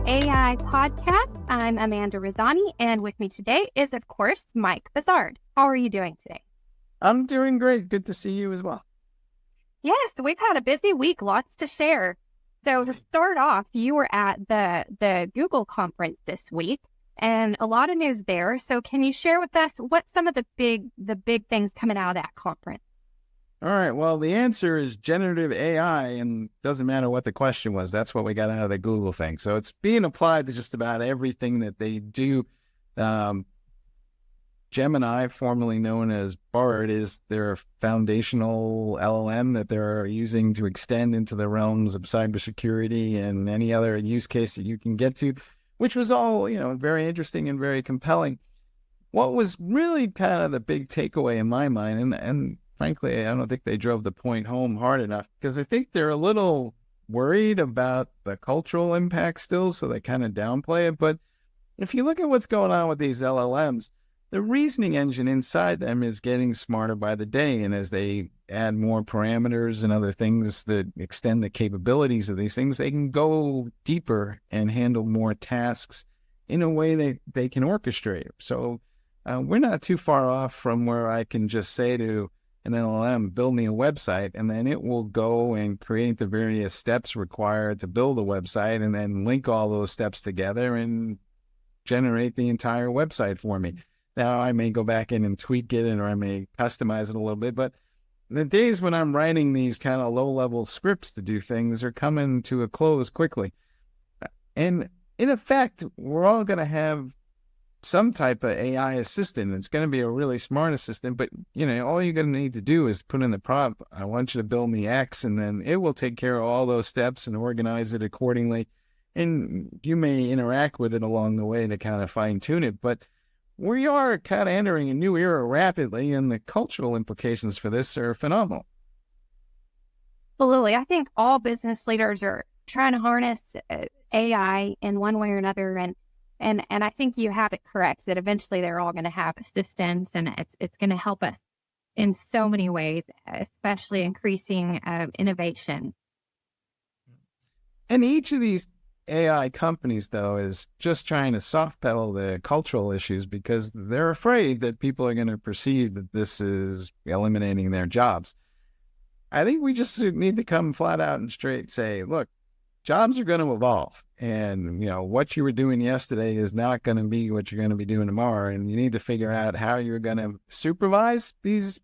AI podcast. I'm Amanda Rizzani, and with me today is, of course, Mike Bazard. How are you doing today? I'm doing great. Good to see you as well. Yes, we've had a busy week, lots to share. So to start off, you were at the Google conference this week, and a lot of news there. So can you share with us what some of the big things coming out of that conference? All right. Well, the answer is generative AI, and doesn't matter what the question was. That's what we got out of the Google thing. So it's being applied to just about everything that they do. Gemini, formerly known as Bard, is their foundational LLM that they're using to extend into the realms of cybersecurity and any other use case that you can get to, which was all, very interesting and very compelling. What was really kind of the big takeaway in my mind, and frankly, I don't think they drove the point home hard enough, because I think they're a little worried about the cultural impact still, so they kind of downplay it. But if you look at what's going on with these LLMs, the reasoning engine inside them is getting smarter by the day. And as they add more parameters and other things that extend the capabilities of these things, they can go deeper and handle more tasks in a way that they can orchestrate. So we're not too far off from where I can just say to an LLM, build me a website, and then it will go and create the various steps required to build a website and then link all those steps together and generate the entire website for me. Now, I may go back in and tweak it, or I may customize it a little bit, but the days when I'm writing these kind of low-level scripts to do things are coming to a close quickly. And in effect, we're all going to have some type of AI assistant. It's going to be a really smart assistant, but all you're going to need to do is put in the prompt, I want you to build me X, and then it will take care of all those steps and organize it accordingly. And you may interact with it along the way to kind of fine-tune it, but we are kind of entering a new era rapidly, and the cultural implications for this are phenomenal. Absolutely. I think all business leaders are trying to harness AI in one way or another, and I think you have it correct that eventually they're all going to have assistants, and it's going to help us in so many ways, especially increasing innovation. And each of these AI companies, though, is just trying to soft pedal the cultural issues because they're afraid that people are going to perceive that this is eliminating their jobs. I think we just need to come flat out and straight say, look, jobs are going to evolve. And, what you were doing yesterday is not going to be what you're going to be doing tomorrow. And you need to figure out how you're going to supervise these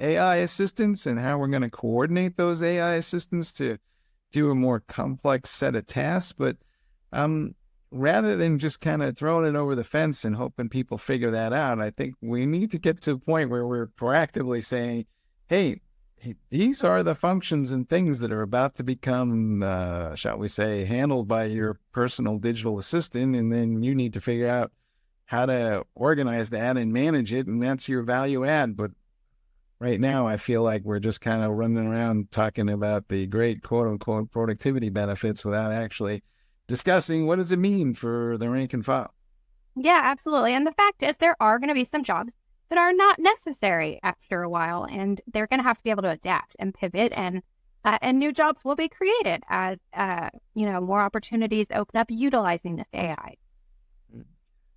AI assistants and how we're going to coordinate those AI assistants to do a more complex set of tasks. But rather than just kind of throwing it over the fence and hoping people figure that out, I think we need to get to a point where we're proactively saying, hey, these are the functions and things that are about to become, shall we say, handled by your personal digital assistant. And then you need to figure out how to organize that and manage it. And that's your value add. But right now, I feel like we're just kind of running around talking about the great quote unquote productivity benefits without actually discussing what does it mean for the rank and file. Yeah, absolutely. And the fact is there are going to be some jobs that are not necessary after a while, and they're going to have to be able to adapt and pivot, and new jobs will be created as more opportunities open up utilizing this AI.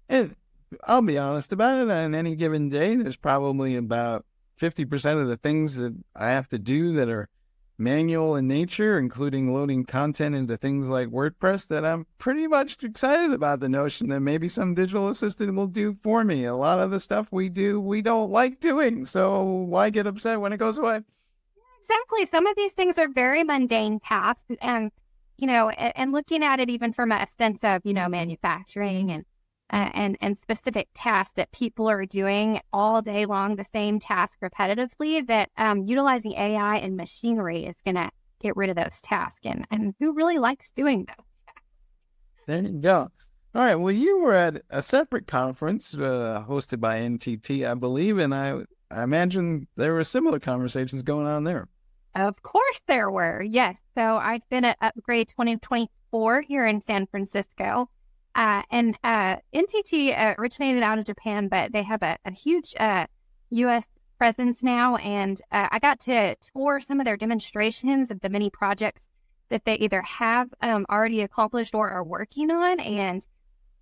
And I'll be honest about it, on any given day, there's probably about 50% of the things that I have to do that are manual in nature, including loading content into things like WordPress, that I'm pretty much excited about the notion that maybe some digital assistant will do for me. A lot of the stuff we do, we don't like doing. So why get upset when it goes away? Exactly. Some of these things are very mundane tasks, and, and looking at it even from a sense of, manufacturing and specific tasks that people are doing all day long, the same task repetitively, that utilizing AI and machinery is going to get rid of those tasks. And who really likes doing those tasks? There you go. All right. Well, you were at a separate conference hosted by NTT, I believe, and I imagine there were similar conversations going on there. Of course there were. Yes. So I've been at Upgrade 2024 here in San Francisco. And NTT originated out of Japan, but they have a huge U.S. presence now. And I got to tour some of their demonstrations of the many projects that they either have already accomplished or are working on. And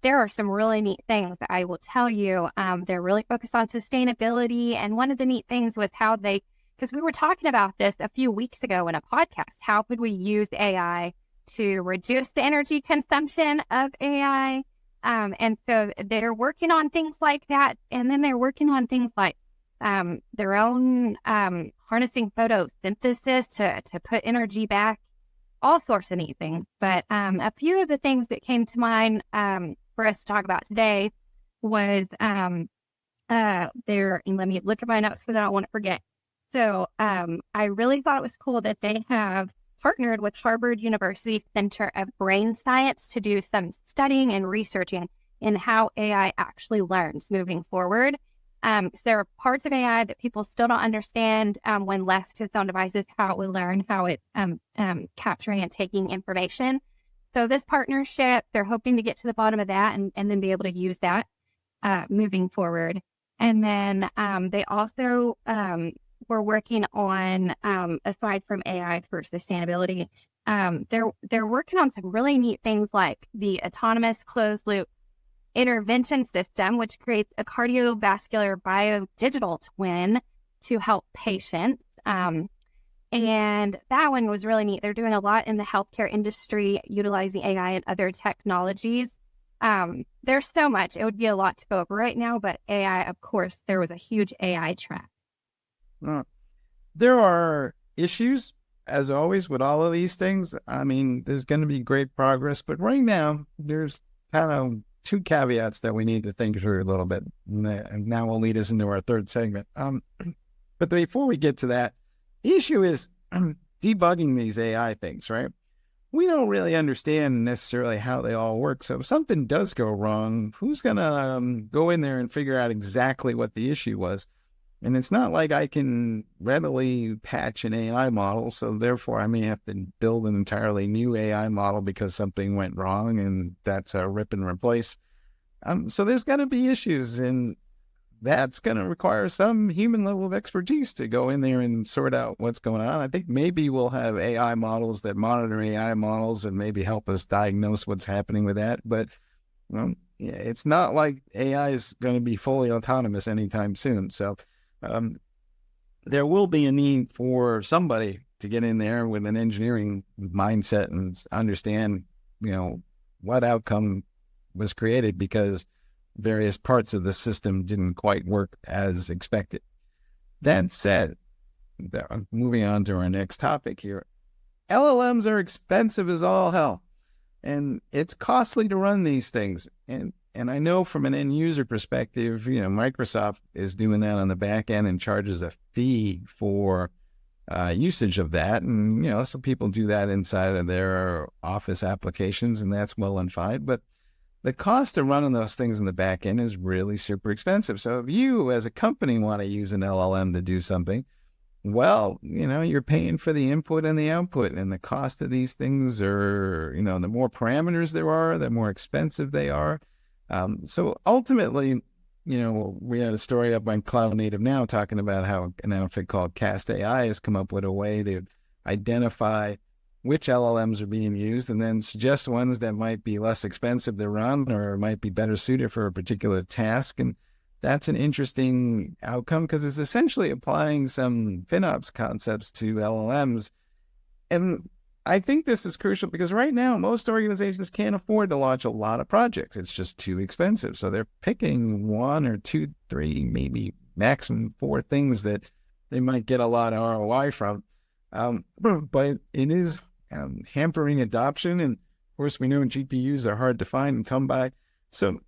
there are some really neat things that I will tell you. They're really focused on sustainability. And one of the neat things was how because we were talking about this a few weeks ago in a podcast, how could we use AI to reduce the energy consumption of AI? And so they're working on things like that. And then they're working on things like their own harnessing photosynthesis to put energy back, all sorts of neat things. But a few of the things that came to mind for us to talk about today was let me look at my notes so that I don't want to forget. So I really thought it was cool that they have partnered with Harvard University Center of Brain Science to do some studying and researching in how AI actually learns moving forward. So there are parts of AI that people still don't understand when left to its own devices, how it will learn, how it's capturing and taking information. So this partnership, they're hoping to get to the bottom of that and then be able to use that moving forward. And then they also were working on, aside from AI for sustainability, they're working on some really neat things like the autonomous closed loop intervention system, which creates a cardiovascular biodigital twin to help patients. And that one was really neat. They're doing a lot in the healthcare industry, utilizing AI and other technologies. There's so much. It would be a lot to go over right now, but AI, of course, there was a huge AI track. There are issues, as always, with all of these things. I mean, there's going to be great progress, but right now, there's kind of two caveats that we need to think through a little bit. And now will lead us into our third segment. But before we get to that, the issue is debugging these AI things, right? We don't really understand necessarily how they all work. So if something does go wrong, who's going to go in there and figure out exactly what the issue was? And it's not like I can readily patch an AI model. So therefore, I may have to build an entirely new AI model because something went wrong, and that's a rip and replace. So there's going to be issues, and that's going to require some human level of expertise to go in there and sort out what's going on. I think maybe we'll have AI models that monitor AI models and maybe help us diagnose what's happening with that. But it's not like AI is going to be fully autonomous anytime soon. So there will be a need for somebody to get in there with an engineering mindset and understand, what outcome was created because various parts of the system didn't quite work as expected. That said, moving on to our next topic here, LLMs are expensive as all hell, and it's costly to run these things. And I know from an end user perspective, Microsoft is doing that on the back end and charges a fee for usage of that. And, some people do that inside of their Office applications, and that's well and fine. But the cost of running those things in the back end is really super expensive. So if you as a company want to use an LLM to do something, well, you're paying for the input and the output, and the cost of these things are, the more parameters there are, the more expensive they are. So ultimately, we had a story up on Cloud Native Now talking about how an outfit called Cast AI has come up with a way to identify which LLMs are being used and then suggest ones that might be less expensive to run or might be better suited for a particular task. And that's an interesting outcome because it's essentially applying some FinOps concepts to LLMs. And I think this is crucial because right now, most organizations can't afford to launch a lot of projects. It's just too expensive. So they're picking 1 or 2, 3, maybe maximum 4 things that they might get a lot of ROI from. But it is hampering adoption. And of course, we know GPUs are hard to find and come by. So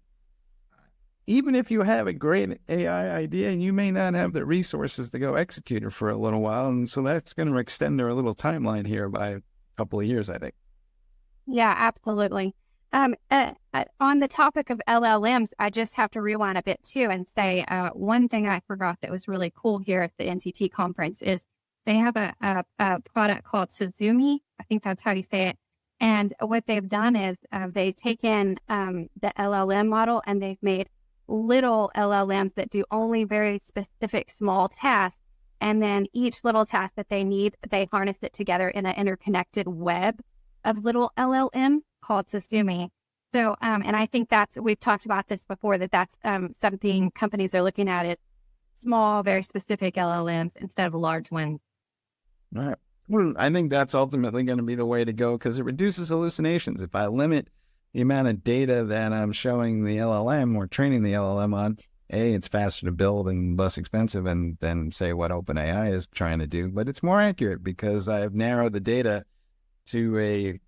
even if you have a great AI idea, you may not have the resources to go execute it for a little while. And so that's going to extend their little timeline here by a couple of years, I think. Yeah, absolutely. On the topic of LLMs, I just have to rewind a bit too and say one thing I forgot that was really cool here at the NTT conference is they have a product called Suzumi. I think that's how you say it. And what they've done is they've taken the LLM model and they've made little LLMs that do only very specific small tasks. And then each little task that they need, they harness it together in an interconnected web of little LLMs called Sasumi. So, and I think we've talked about this before, that's something companies are looking at is small, very specific LLMs instead of large ones. All right. Well, I think that's ultimately going to be the way to go because it reduces hallucinations. If I limit the amount of data that I'm showing the LLM or training the LLM on, it's faster to build and less expensive than say what OpenAI is trying to do. But it's more accurate because I've narrowed the data to a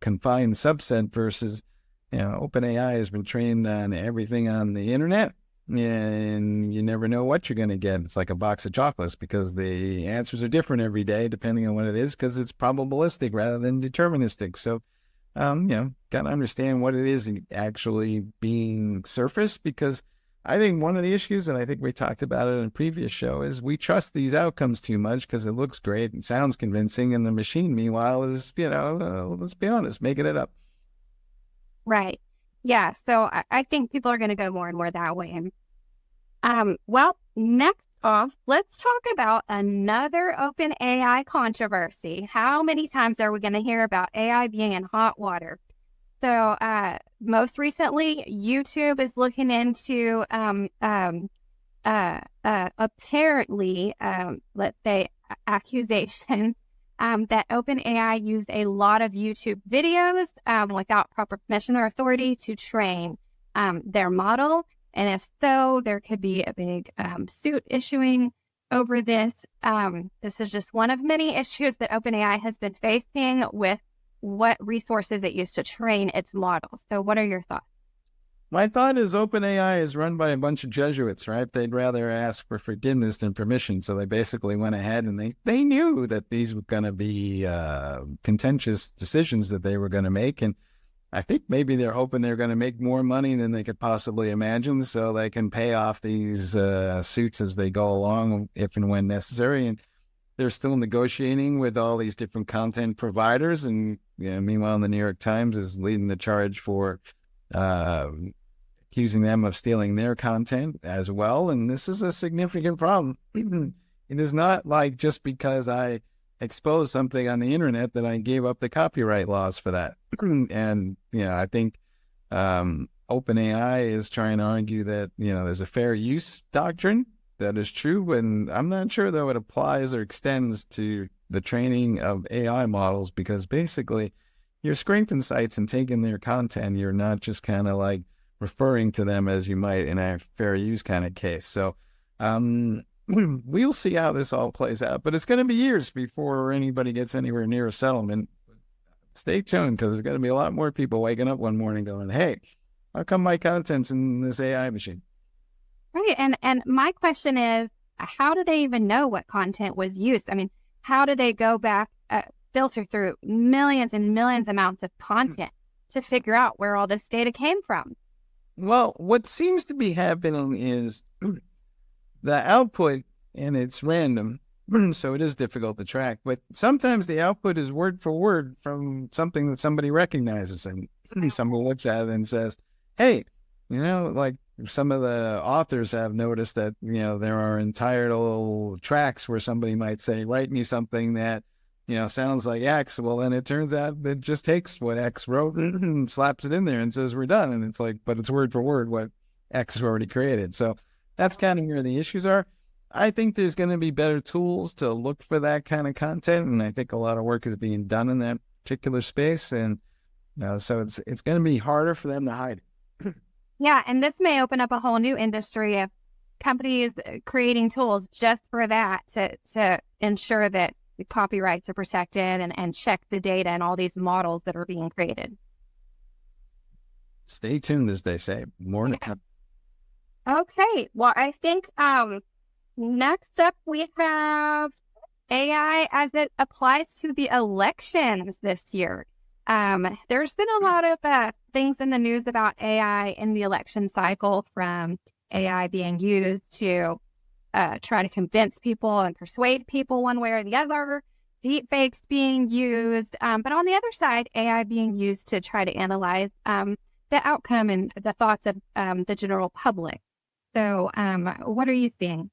confined subset versus, OpenAI has been trained on everything on the internet. And you never know what you're going to get. It's like a box of chocolates because the answers are different every day depending on what it is because it's probabilistic rather than deterministic. So, got to understand what it is actually being surfaced because I think one of the issues, and I think we talked about it in a previous show, is we trust these outcomes too much because it looks great and sounds convincing, and the machine, meanwhile, is, let's be honest, making it up. Right. Yeah. So I think people are going to go more and more that way. Well, next off, let's talk about another open AI controversy. How many times are we going to hear about AI being in hot water? So most recently, YouTube is looking into apparently, let's say, accusation that OpenAI used a lot of YouTube videos without proper permission or authority to train their model. And if so, there could be a big suit issuing over this. This is just one of many issues that OpenAI has been facing with what resources it used to train its models. So what are your thoughts? My thought is OpenAI is run by a bunch of Jesuits, right? They'd rather ask for forgiveness than permission. So they basically went ahead and they knew that these were going to be contentious decisions that they were going to make. And I think maybe they're hoping they're going to make more money than they could possibly imagine so they can pay off these suits as they go along if and when necessary. And they're still negotiating with all these different content providers. And meanwhile, the New York Times is leading the charge for accusing them of stealing their content as well. And this is a significant problem. It is not like just because I exposed something on the internet that I gave up the copyright laws for that. And, I think OpenAI is trying to argue that, there's a fair use doctrine. That is true, and I'm not sure, though, it applies or extends to the training of AI models because basically you're scraping sites and taking their content. You're not just kind of like referring to them as you might in a fair use kind of case. So we'll see how this all plays out, but it's going to be years before anybody gets anywhere near a settlement. Stay tuned because there's going to be a lot more people waking up one morning going, hey, how come my content's in this AI machine? Right. And my question is, how do they even know what content was used? I mean, how do they go back, filter through millions and millions amounts of content to figure out where all this data came from? Well, what seems to be happening is the output, and it's random, so it is difficult to track, but sometimes the output is word for word from something that somebody recognizes, and somebody looks at it and says, hey, like some of the authors have noticed that, there are entire little tracks where somebody might say, write me something that, sounds like X. Well, then it turns out that just takes what X wrote and slaps it in there and says, we're done. And it's like, but it's word for word what X already created. So that's kind of where the issues are. I think there's going to be better tools to look for that kind of content. And I think a lot of work is being done in that particular space. And so it's going to be harder for them to hide it. Yeah, and this may open up a whole new industry of companies creating tools just for that to ensure that the copyrights are protected and check the data and all these models that are being created. Stay tuned, as they say. More to come. Okay, well, I think next up we have AI as it applies to the elections this year. There's been a lot of things in the news about AI in the election cycle, from AI being used to try to convince people and persuade people one way or the other, deep fakes being used, but on the other side, AI being used to try to analyze the outcome and the thoughts of the general public. So what are you seeing?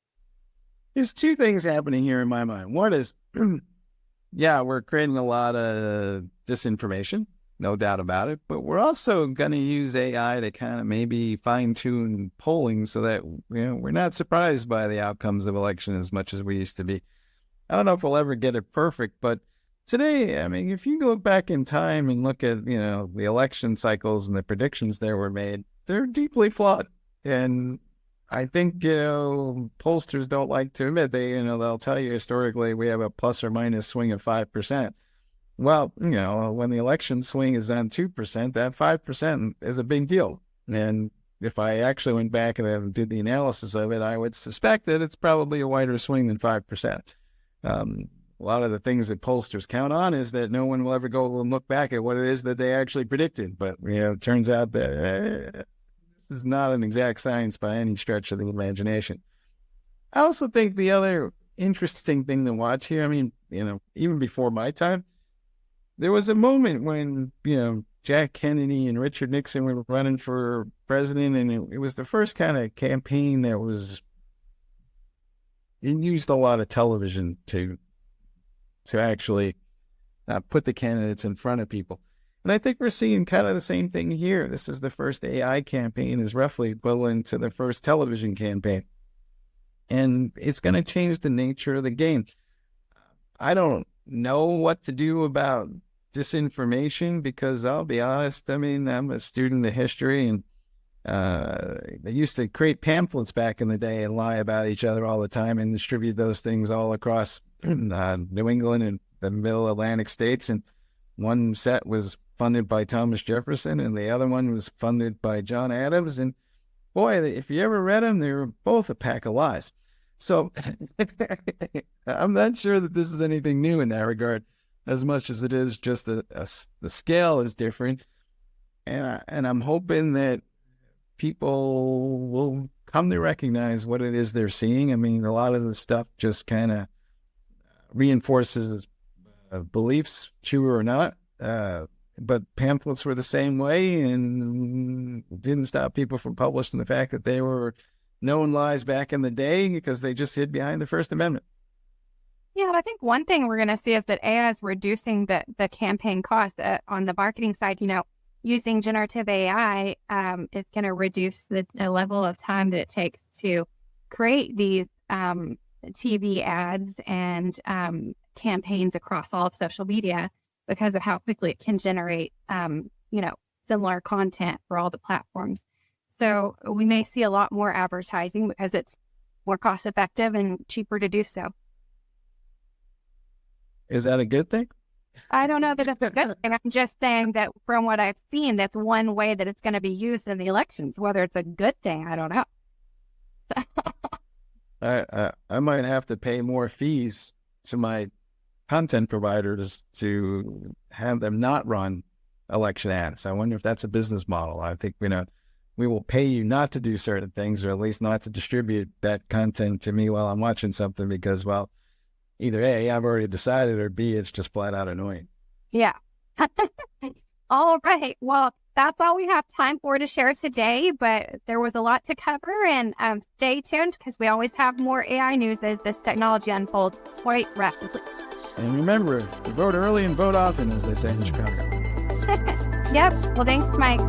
There's two things happening here in my mind. One is yeah, we're creating a lot of disinformation, no doubt about it. But we're also going to use AI to kind of maybe fine tune polling so that we're not surprised by the outcomes of election as much as we used to be. I don't know if we'll ever get it perfect, but today, I mean, if you go back in time and look at the election cycles and the predictions that were made, they're deeply flawed. And I think, pollsters don't like to admit they'll tell you historically we have a plus or minus swing of 5%. Well, when the election swing is on 2%, that 5% is a big deal. And if I actually went back and did the analysis of it, I would suspect that it's probably a wider swing than 5%. A lot of the things that pollsters count on is that no one will ever go and look back at what it is that they actually predicted. But, it turns out that this is not an exact science by any stretch of the imagination. I also think the other interesting thing to watch here, I mean, even before my time, there was a moment when, Jack Kennedy and Richard Nixon were running for president, and it was the first kind of campaign that it used a lot of television to actually put the candidates in front of people. And I think we're seeing kind of the same thing here. This is the first AI campaign is roughly equivalent to the first television campaign. And it's going to change the nature of the game. I don't know what to do about disinformation because I'll be honest, I mean, I'm a student of history, and they used to create pamphlets back in the day and lie about each other all the time and distribute those things all across New England and the middle Atlantic states. And one set was funded by Thomas Jefferson and the other one was funded by John Adams. And boy, if you ever read them, they were both a pack of lies. So I'm not sure that this is anything new in that regard, as much as it is just the scale is different. And I'm hoping that people will come to recognize what it is they're seeing. I mean, a lot of the stuff just kind of reinforces beliefs, true or not. But pamphlets were the same way and didn't stop people from publishing the fact that they were known lies back in the day because they just hid behind the First Amendment. Yeah, I think one thing we're going to see is that AI is reducing the campaign cost on the marketing side. Using generative AI is going to reduce the level of time that it takes to create these TV ads and campaigns across all of social media because of how quickly it can generate, similar content for all the platforms. So we may see a lot more advertising because it's more cost effective and cheaper to do so. Is that a good thing? I don't know that it's a good thing. I'm just saying that from what I've seen, that's one way that it's going to be used in the elections. Whether it's a good thing, I don't know. I might have to pay more fees to my content providers to have them not run election ads. I wonder if that's a business model. I think, we will pay you not to do certain things, or at least not to distribute that content to me while I'm watching something because, well, either A, I've already decided, or B, it's just flat out annoying. Yeah. All right. Well, that's all we have time for to share today, but there was a lot to cover, and stay tuned because we always have more AI news as this technology unfolds quite rapidly. And remember, vote early and vote often, as they say in Chicago. Yep. Well, thanks, Mike.